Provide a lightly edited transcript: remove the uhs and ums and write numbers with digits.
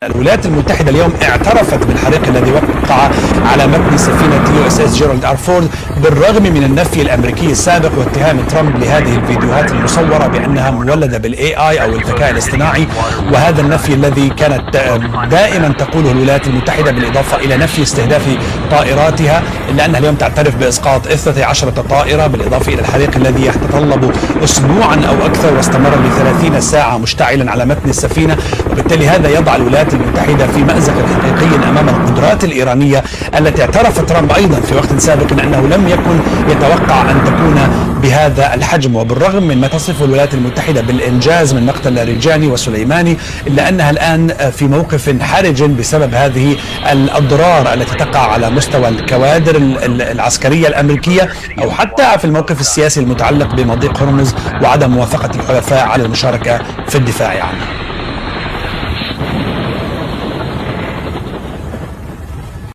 الولايات المتحدة اليوم اعترفت بالحريق الذي وقع على متن سفينة USS جيرالد آر فورد بالرغم من النفي الأمريكي السابق واتهام ترامب لهذه الفيديوهات المصورة بأنها مولدة بالAI أو الذكاء الاصطناعي، وهذا النفي الذي كانت دائما تقوله الولايات المتحدة بالإضافة إلى نفي استهداف طائراتها، إلا أنها اليوم تعترف بإسقاط 12 طائرة بالإضافة إلى الحريق الذي يتطلب أسبوعا أو أكثر واستمر ل30 ساعة مشتعلا على متن السفينة. وبالتالي هذا يضع الولايات المتحدة في مأزق حقيقي أمام القدرات الإيرانية التي اعترف ترامب أيضا في وقت سابق أنه لم يكن يتوقع أن تكون بهذا الحجم. وبالرغم من ما تصف الولايات المتحدة بالإنجاز من مقتل لاريجاني وسليماني، إلا أنها الآن في موقف حرج بسبب هذه الأضرار التي تقع على مستوى الكوادر العسكرية الأمريكية أو حتى في الموقف السياسي المتعلق بمضيق هرمز وعدم موافقة الحلفاء على المشاركة في الدفاع عنه.